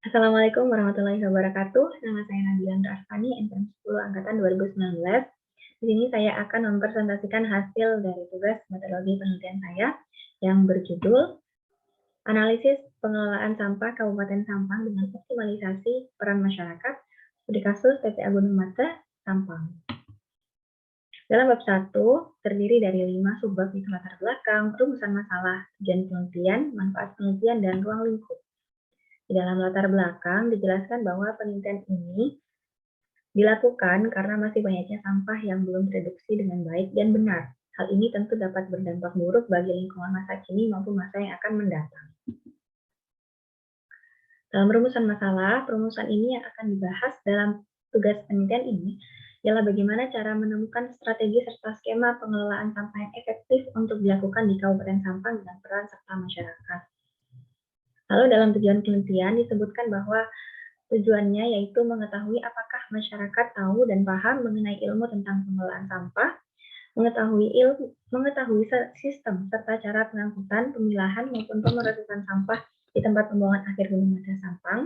Assalamualaikum warahmatullahi wabarakatuh. Nama saya Nabila Arfani, NPM 10 Angkatan 2019. Di sini saya akan mempresentasikan hasil dari tugas metodologi penelitian saya yang berjudul Analisis Pengelolaan Sampah Kabupaten Sampang dengan Optimalisasi Peran Masyarakat Studi Kasus TPA Gunung Mata, Sampang. Dalam bab 1, terdiri dari 5 subbab yaitu latar belakang, rumusan masalah, tujuan penelitian, manfaat penelitian, dan ruang lingkup. Di dalam latar belakang dijelaskan bahwa penelitian ini dilakukan karena masih banyaknya sampah yang belum tereduksi dengan baik dan benar. Hal ini tentu dapat berdampak buruk bagi lingkungan masa kini maupun masa yang akan mendatang. Dalam rumusan masalah, perumusan ini yang akan dibahas dalam tugas penelitian ini ialah bagaimana cara menemukan strategi serta skema pengelolaan sampah yang efektif untuk dilakukan di Kabupaten Sampang dengan peran serta masyarakat. Lalu dalam tujuan penelitian disebutkan bahwa tujuannya yaitu mengetahui apakah masyarakat tahu dan paham mengenai ilmu tentang pengelolaan sampah, mengetahui sistem serta cara pengangkutan, pemilahan maupun pemrosesan sampah di tempat pembuangan akhir Gunung Mata Sampang,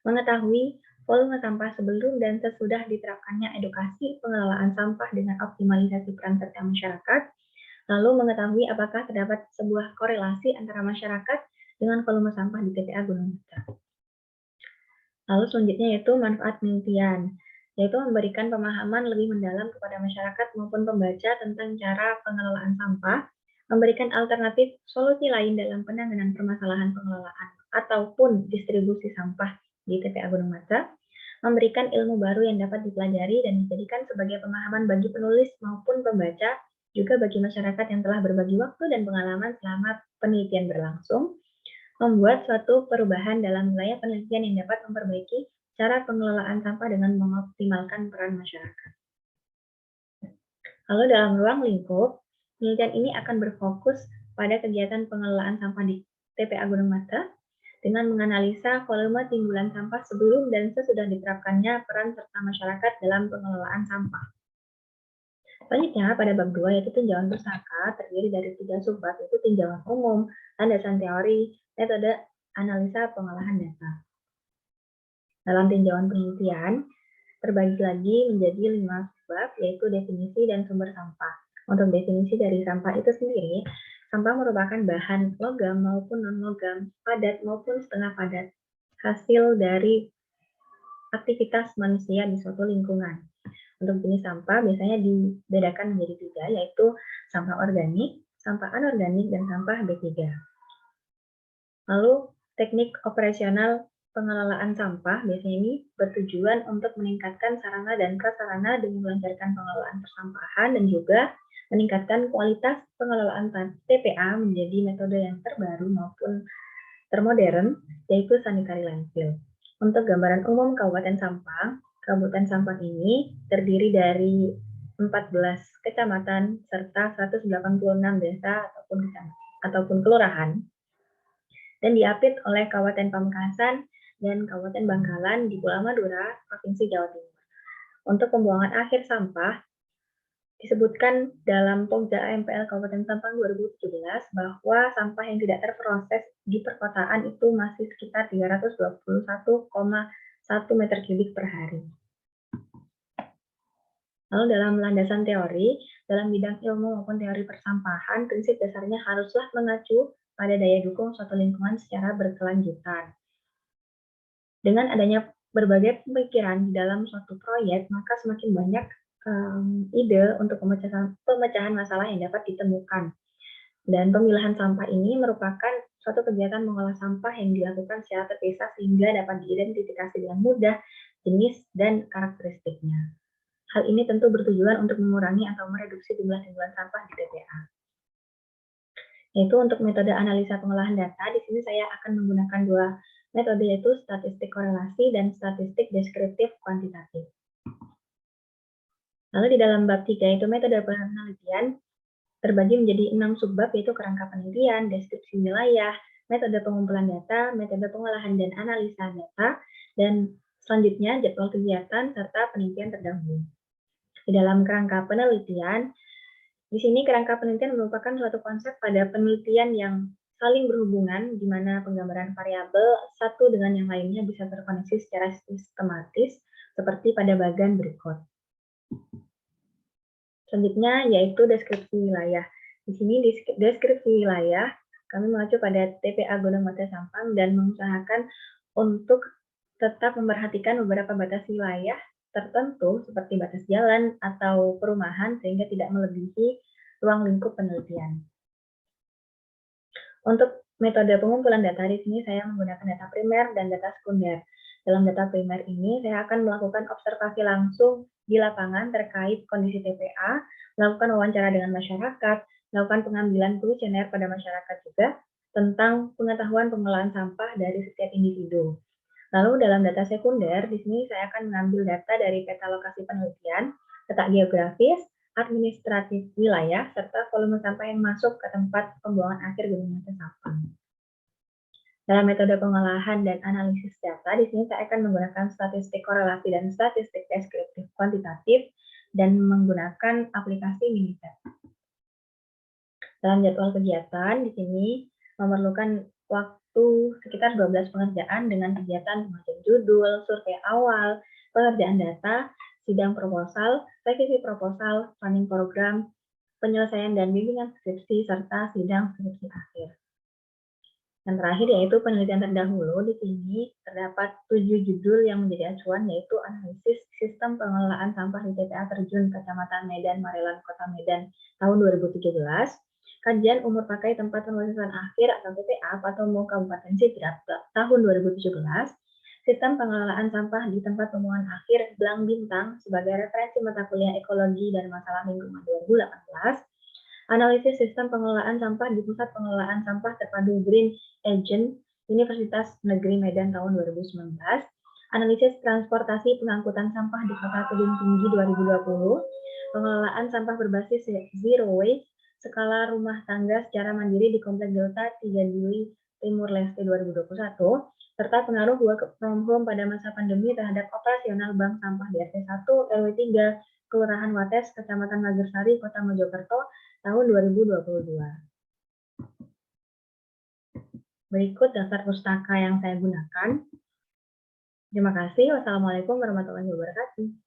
mengetahui volume sampah sebelum dan sesudah diterapkannya edukasi pengelolaan sampah dengan optimalisasi peran serta masyarakat, lalu mengetahui apakah terdapat sebuah korelasi antara masyarakat dengan volume sampah di TPA Gunung Mata. Lalu selanjutnya yaitu manfaat penelitian, yaitu memberikan pemahaman lebih mendalam kepada masyarakat maupun pembaca tentang cara pengelolaan sampah, memberikan alternatif solusi lain dalam penanganan permasalahan pengelolaan ataupun distribusi sampah di TPA Gunung Mata, memberikan ilmu baru yang dapat dipelajari dan dijadikan sebagai pemahaman bagi penulis maupun pembaca, juga bagi masyarakat yang telah berbagi waktu dan pengalaman selama penelitian berlangsung, membuat suatu perubahan dalam wilayah penelitian yang dapat memperbaiki cara pengelolaan sampah dengan mengoptimalkan peran masyarakat. Lalu dalam ruang lingkup, penelitian ini akan berfokus pada kegiatan pengelolaan sampah di TPA Gunung Mata dengan menganalisa volume timbulan sampah sebelum dan sesudah diterapkannya peran serta masyarakat dalam pengelolaan sampah. Selanjutnya, pada bab 2 yaitu tinjauan pustaka terdiri dari 3 subbab yaitu tinjauan umum, landasan teori, metode analisa pengolahan data. Dalam tinjauan penelitian, terbagi lagi menjadi 5 subbab yaitu definisi dan sumber sampah. Untuk definisi dari sampah itu sendiri, sampah merupakan bahan logam maupun non-logam, padat maupun setengah padat, hasil dari aktivitas manusia di suatu lingkungan. Untuk jenis sampah biasanya dibedakan menjadi 3, yaitu sampah organik, sampah anorganik, dan sampah B3. Lalu, teknik operasional pengelolaan sampah biasanya ini bertujuan untuk meningkatkan sarana dan prasarana dengan melancarkan pengelolaan persampahan dan juga meningkatkan kualitas pengelolaan TPA menjadi metode yang terbaru maupun termodern, yaitu sanitary landfill. Untuk gambaran umum Kabupaten Sampang, Kabupaten Sampang ini terdiri dari 14 kecamatan serta 186 desa ataupun kelurahan dan diapit oleh Kabupaten Pamekasan dan Kabupaten Bangkalan di Pulau Madura, Provinsi Jawa Timur. Untuk pembuangan akhir sampah, disebutkan dalam Pokja AMPL Kabupaten Sampang 2017 bahwa sampah yang tidak terproses di perkotaan itu masih sekitar 321,1 meter kubik per hari. Lalu dalam landasan teori, dalam bidang ilmu maupun teori persampahan, prinsip dasarnya haruslah mengacu pada daya dukung suatu lingkungan secara berkelanjutan. Dengan adanya berbagai pemikiran di dalam suatu proyek, maka semakin banyak ide untuk pemecahan masalah yang dapat ditemukan. Dan pemilahan sampah ini merupakan suatu kegiatan mengolah sampah yang dilakukan secara terpisah sehingga dapat diidentifikasi dengan mudah jenis dan karakteristiknya. Hal ini tentu bertujuan untuk mengurangi atau mereduksi jumlah timbulan sampah di TPA. Yaitu untuk metode analisa pengolahan data, di sini saya akan menggunakan 2 metode yaitu statistik korelasi dan statistik deskriptif kuantitatif. Lalu di dalam bab 3 yaitu metode penelitian terbagi menjadi 6 subbab yaitu kerangka penelitian, deskripsi wilayah, metode pengumpulan data, metode pengolahan dan analisa data, dan selanjutnya jadwal kegiatan serta penelitian terdahulu. Di dalam kerangka penelitian, di sini kerangka penelitian merupakan suatu konsep pada penelitian yang saling berhubungan, di mana penggambaran variabel satu dengan yang lainnya bisa terkoneksi secara sistematis, seperti pada bagian berikut. Selanjutnya yaitu deskripsi wilayah. Di sini di deskripsi wilayah, kami mengacu pada TPA Gunung Mata Sampang dan mengusahakan untuk tetap memperhatikan beberapa batas wilayah tertentu seperti batas jalan atau perumahan sehingga tidak melebihi ruang lingkup penelitian. Untuk metode pengumpulan data di sini saya menggunakan data primer dan data sekunder. Dalam data primer ini saya akan melakukan observasi langsung di lapangan terkait kondisi TPA, melakukan wawancara dengan masyarakat, melakukan pengambilan kuesioner pada masyarakat juga tentang pengetahuan pengelolaan sampah dari setiap individu. Lalu dalam data sekunder, di sini saya akan mengambil data dari peta lokasi penelitian, letak geografis, administratif wilayah, serta volume sampah yang masuk ke tempat pembuangan akhir Gunung Mata Sampang. Dalam metode pengolahan dan analisis data, di sini saya akan menggunakan statistik korelasi dan statistik deskriptif kuantitatif dan menggunakan aplikasi Minitab. Dalam jadwal kegiatan, di sini memerlukan waktu sekitar 12 pengerjaan dengan kegiatan pembagian judul, survei awal, pengerjaan data, sidang proposal, revisi proposal, planning program, penyelesaian dan bimbingan skripsi, serta sidang skripsi akhir. Yang terakhir yaitu penelitian terdahulu. Di sini terdapat 7 judul yang menjadi acuan, yaitu analisis sistem pengelolaan sampah di TPA Terjun Kecamatan Medan Marelan Kota Medan tahun 2017, kajian umur pakai tempat pemrosesan akhir atau TPA Patomo Kabupaten Sidrap tahun 2017, sistem pengelolaan sampah di tempat pembuangan akhir Belang Bintang sebagai referensi mata kuliah ekologi dan masalah lingkungan 2018, analisis sistem pengelolaan sampah di Pusat Pengelolaan Sampah Terpadu Green Agent Universitas Negeri Medan tahun 2019, analisis transportasi pengangkutan sampah di Kota Tebing Tinggi 2020, pengelolaan sampah berbasis zero waste skala rumah tangga secara mandiri di Komplek Delta 3 Juli Timur Leste 2021, serta pengaruh work from home pada masa pandemi terhadap operasional bank sampah di RT 1 RW 3 Kelurahan Wates, Kecamatan Magersari, Kota Mojokerto tahun 2022. Berikut daftar pustaka yang saya gunakan. Terima kasih. Wassalamualaikum warahmatullahi wabarakatuh.